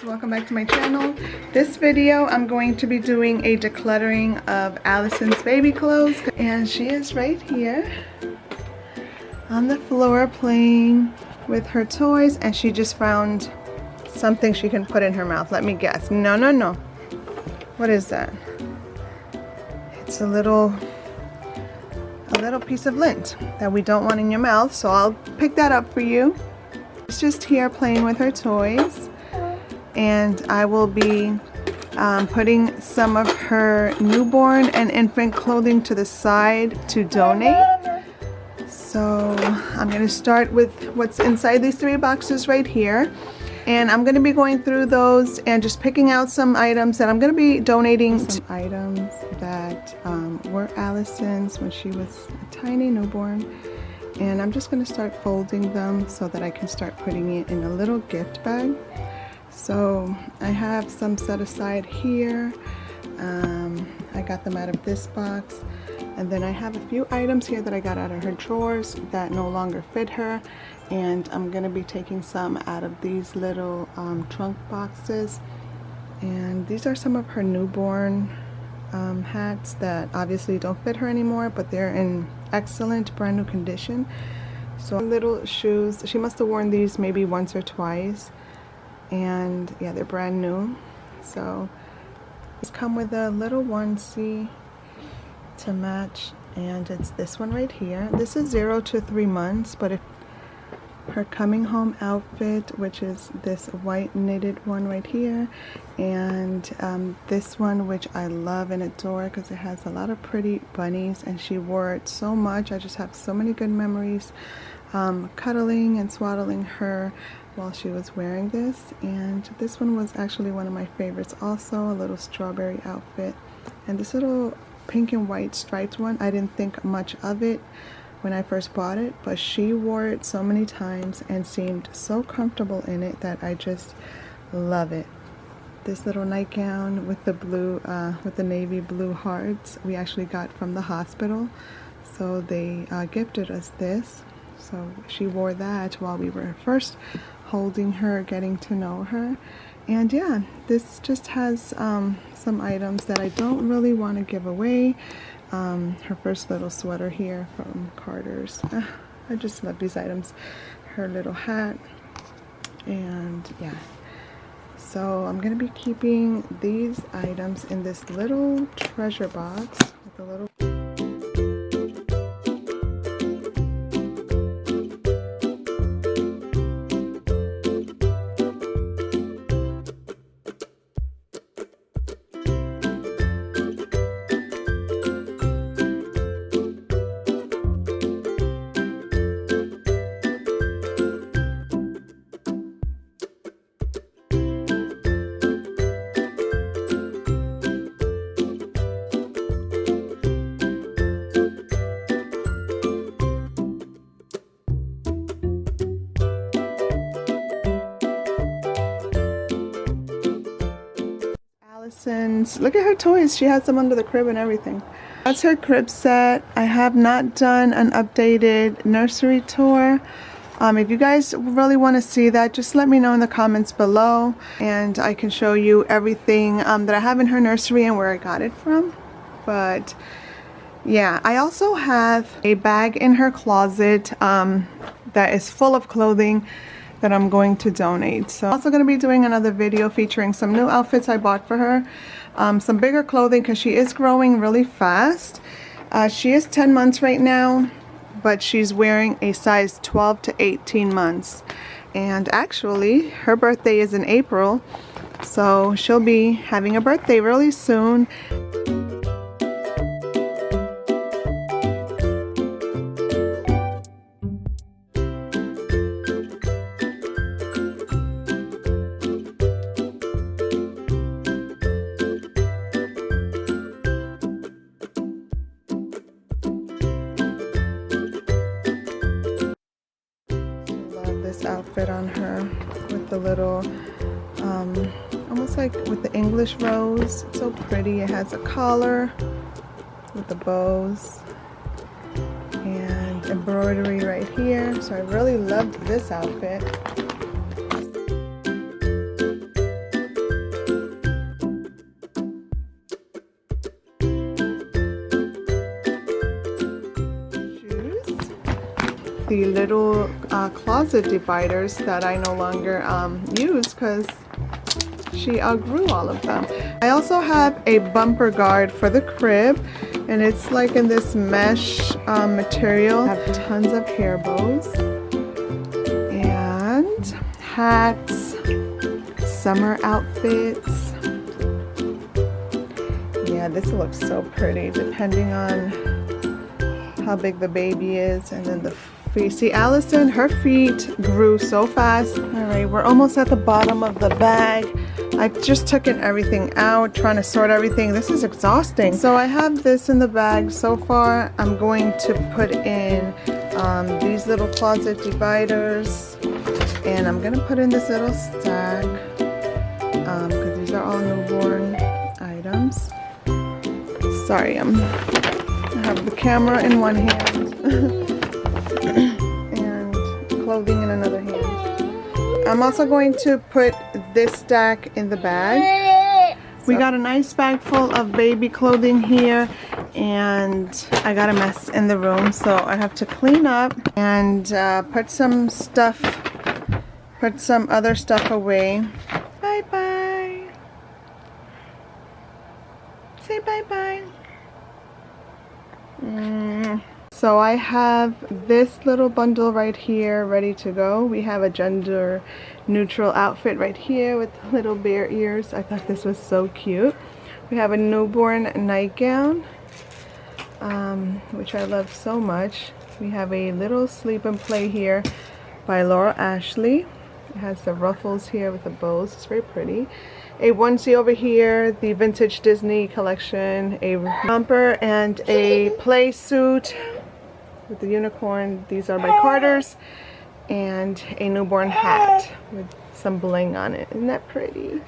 Welcome back to my channel. This video I'm going to be doing a decluttering of Alyson's baby clothes, and she is right here on the floor playing with her toys, and she just found something she can put in her mouth. Let me guess. No. What is that? It's a little piece of lint that we don't want in your mouth, so I'll pick that up for you. She's just here playing with her toys, and I will be putting some of her newborn and infant clothing to the side to donate. So I'm going to start with what's inside these 3 boxes right here, and I'm going to be going through those and just picking out some items that I'm going to be donating. Some items that were Alyson's when she was a tiny newborn, and I'm just going to start folding them so that I can start putting it in a little gift bag. So I have some set aside here. I got them out of this box, and then I have a few items here that I got out of her drawers that no longer fit her, and I'm gonna be taking some out of these little trunk boxes. And these are some of her newborn hats that obviously don't fit her anymore, but they're in excellent brand new condition. So little shoes, she must have worn these maybe once or twice, and yeah, they're brand new. So these come with a little onesie to match, and it's this one right here. This is 0 to 3 months, but if her coming home outfit, which is this white knitted one right here, and this one, which I love and adore because it has a lot of pretty bunnies, and she wore it so much. I just have so many good memories cuddling and swaddling her while she was wearing this. And this one was actually one of my favorites also, a little strawberry outfit. And this little pink and white striped one, I didn't think much of it when I first bought it, but she wore it so many times and seemed so comfortable in it that I just love it. This little nightgown with the blue, with the navy blue hearts, we actually got from the hospital, so they gifted us this. So she wore that while we were first holding her, getting to know her. And yeah, this just has some items that I don't really want to give away. Her first little sweater here from Carter's. I just love these items. Her little hat, and yeah. So I'm gonna be keeping these items in this little treasure box with a little Alyson's. Look at her toys. She has them under the crib and everything. That's her crib set. I have not done an updated nursery tour. If you guys really want to see that, just let me know in the comments below, and I can show you everything that I have in her nursery and where I got it from. But yeah, I also have a bag in her closet that is full of clothing that I'm going to donate. So I'm also going to be doing another video featuring some new outfits I bought for her, some bigger clothing because she is growing really fast. She is 10 months right now, but she's wearing a size 12 to 18 months, and actually her birthday is in April, so she'll be having a birthday really soon. Outfit on her with the little almost like with the English rose. It's so pretty. It has a collar with the bows and embroidery right here, so I really loved this outfit. the little closet dividers that I no longer use because she outgrew all of them. I also have a bumper guard for the crib, and it's like in this mesh material. I have tons of hair bows and hats, summer outfits. Yeah, this looks so pretty depending on how big the baby is. And then the feet. See, Alyson, her feet grew so fast. All right, we're almost at the bottom of the bag. I just took everything out, trying to sort everything. This is exhausting. So I have this in the bag so far. I'm going to put in these little closet dividers, and I'm gonna put in this little stack because these are all newborn items. Sorry, I have the camera in one hand and clothing in another hand. I'm also going to put this stack in the bag. We got a nice bag full of baby clothing here, and I got a mess in the room, so I have to clean up and put some other stuff away. Bye bye. Say bye bye. So I have this little bundle right here ready to go. We have a gender neutral outfit right here with little bear ears. I thought this was so cute. We have a newborn nightgown, which I love so much. We have a little sleep and play here by Laura Ashley. It has the ruffles here with the bows. It's very pretty. A onesie over here, the vintage Disney collection, a bumper and a play suit with the unicorn. These are by Carter's, and a newborn hat with some bling on it. Isn't that pretty?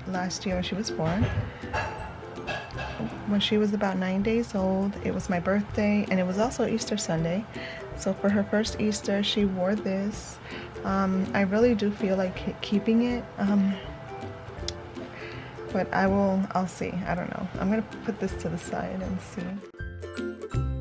Last year when she was born. When she was about 9 days old, it was my birthday, and it was also Easter Sunday. So for her first Easter, she wore this. I really do feel like keeping it, but I'll see. I don't know. I'm gonna put this to the side and see.